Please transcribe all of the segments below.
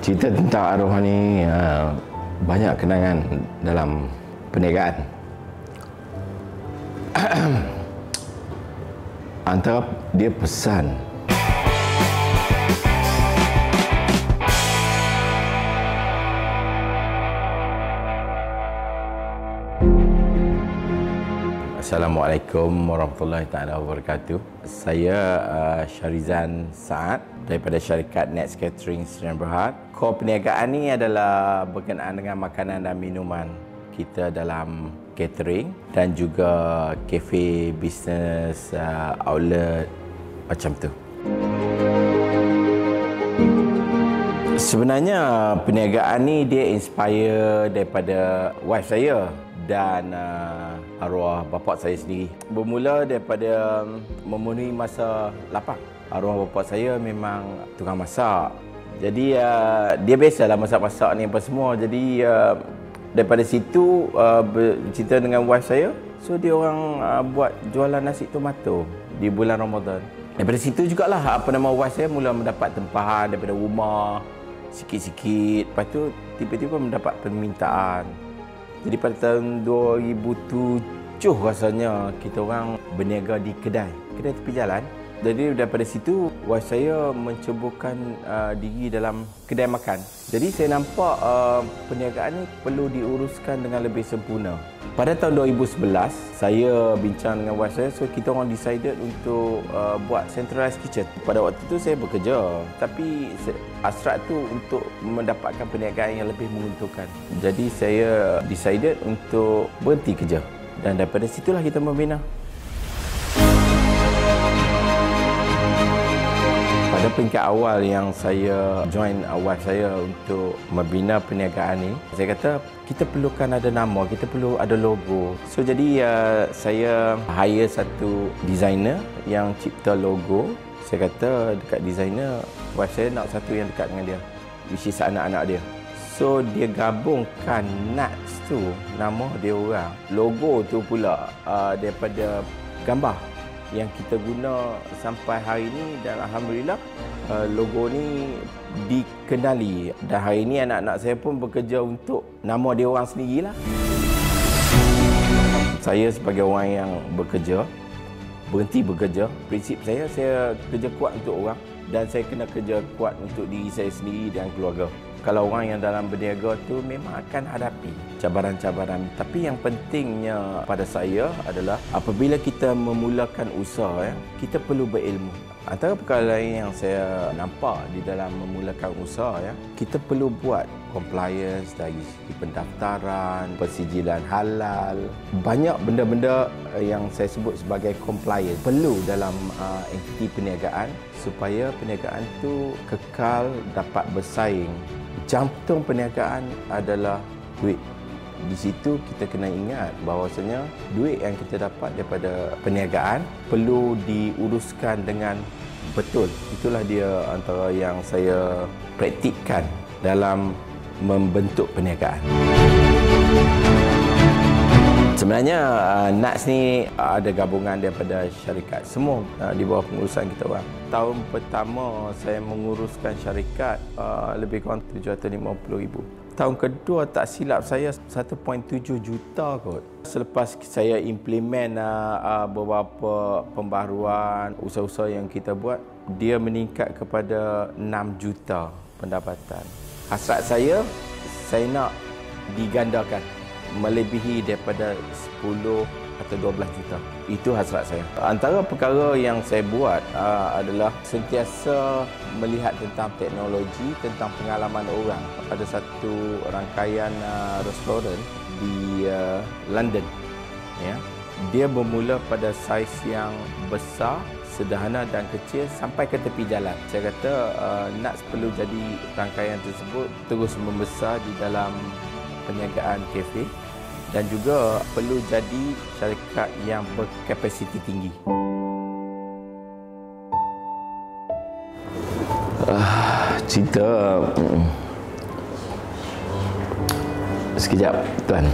Cerita tentang arwah ni banyak kenangan dalam perniagaan. Antara dia pesan. Assalamualaikum warahmatullahi taala wabarakatuh. Saya Syarizan Saad daripada syarikat Next Catering Sdn Bhd. Core perniagaan ni adalah berkenaan dengan makanan dan minuman kita dalam catering dan juga kafe, bisnes, outlet macam tu. Sebenarnya perniagaan ni dia inspire daripada wife saya dan arwah bapa saya sendiri. Bermula daripada memenuhi masa lapang. Arwah bapa saya memang tukang masak. Jadi dia biasalah masak-masak ni apa semua. Jadi daripada situ bercerita dengan wife saya, so dia orang buat jualan nasi tomato di bulan Ramadan. Daripada situ jugalah wife saya mula mendapat tempahan daripada rumah sikit-sikit. Lepas tu tiba-tiba mendapat permintaan. Jadi pada tahun 2007 rasanya kita orang berniaga di kedai tepi jalan. Jadi daripada situ wife saya menceburkan diri dalam kedai makan. Jadi saya nampak perniagaan ni perlu diuruskan dengan lebih sempurna. Pada tahun 2011 saya bincang dengan wife saya, so kita orang decided untuk buat centralized kitchen. Pada waktu itu saya bekerja, tapi hasrat tu untuk mendapatkan perniagaan yang lebih menguntungkan. Jadi saya decided untuk berhenti kerja dan daripada situlah kita membina. Pada peringkat awal yang saya join wife saya untuk membina perniagaan ni, saya kata kita perlukan ada nama, kita perlu ada logo. So jadi saya hire satu designer yang cipta logo. Saya kata dekat designer, wife saya nak satu yang dekat dengan dia, which is anak-anak dia. So dia gabungkan nuts tu, nama dia orang. Logo tu pula daripada gambar yang kita guna sampai hari ini dan alhamdulillah logo ni dikenali dan hari ini anak-anak saya pun bekerja untuk nama dia orang sendirilah. Saya sebagai orang yang bekerja, berhenti bekerja, prinsip saya kerja kuat untuk orang dan saya kena kerja kuat untuk diri saya sendiri dan keluarga. Kalau orang yang dalam berniaga tu memang akan hadapi cabaran-cabaran. Tapi yang pentingnya pada saya adalah apabila kita memulakan usaha, kita perlu berilmu. Antara perkara lain yang saya nampak di dalam memulakan usaha, kita perlu buat compliance dari segi pendaftaran, persijilan halal. Banyak benda-benda yang saya sebut sebagai compliance perlu dalam entiti perniagaan supaya perniagaan tu kekal dapat bersaing. Jantung perniagaan adalah duit. Di situ kita kena ingat bahawasanya duit yang kita dapat daripada perniagaan perlu diuruskan dengan betul. Itulah dia antara yang saya praktikkan dalam membentuk perniagaan. Sebenarnya Nuts ni ada gabungan daripada syarikat. Semua di bawah pengurusan kita orang. Tahun pertama saya menguruskan syarikat lebih kurang 750,000. Tahun kedua tak silap saya 1.7 juta kot. Selepas saya implement beberapa pembaharuan, usaha-usaha yang kita buat, dia meningkat kepada 6 juta pendapatan. Hasrat saya nak digandakan, melebihi daripada 10 atau 12 juta. Itu hasrat saya. Antara perkara yang saya buat adalah sentiasa melihat tentang teknologi, tentang pengalaman orang. Ada satu rangkaian restoran di London. Dia bermula pada saiz yang besar, sederhana dan kecil sampai ke tepi jalan. Saya kata Nuts perlu jadi rangkaian tersebut terus membesar di dalam perniagaan kafe dan juga perlu jadi syarikat yang berkapasiti tinggi. Cerita sekejap tuan.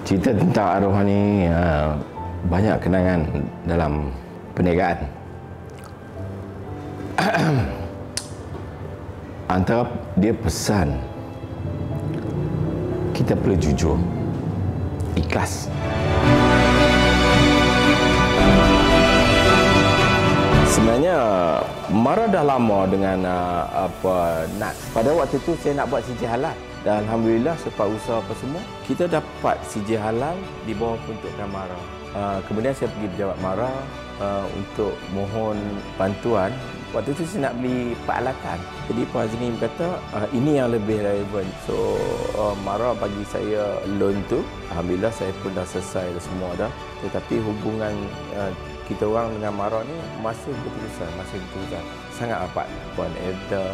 Cerita tentang arwah ni banyak kenangan dalam perniagaan. Antara dia pesan, kita perlu jujur, ikhlas. Sebenarnya Mara dah lama dengan Nats. Pada waktu tu saya nak buat CJ halal. Dan alhamdulillah selepas usaha apa semua, kita dapat CJ halal di bawah peruntukan Mara. Kemudian saya pergi pejabat Mara untuk mohon bantuan. Waktu tu saya nak beli peralatan. Jadi Puan Azmi berkata ini yang lebih relevan. So Mara bagi saya loan tu. Alhamdulillah saya pun dah selesai semua dah. Tetapi hubungan kita orang dengan Mara ni masih berterusan. Sangat rapat. Puan Edda,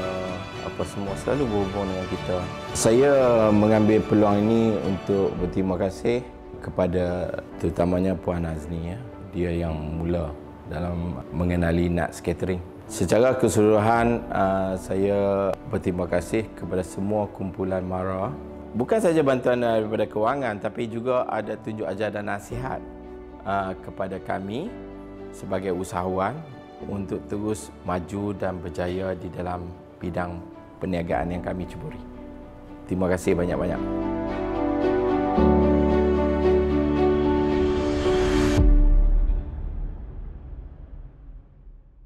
apa semua selalu berhubung dengan kita. Saya mengambil peluang ini untuk berterima kasih kepada terutamanya Puan Azni. Dia yang mula dalam mengenali Nats Catering. Secara keseluruhan, saya berterima kasih kepada semua kumpulan Mara. Bukan saja bantuan daripada kewangan, tapi juga ada tunjuk ajar dan nasihat kepada kami sebagai usahawan untuk terus maju dan berjaya di dalam bidang perniagaan yang kami ceburi. Terima kasih banyak-banyak.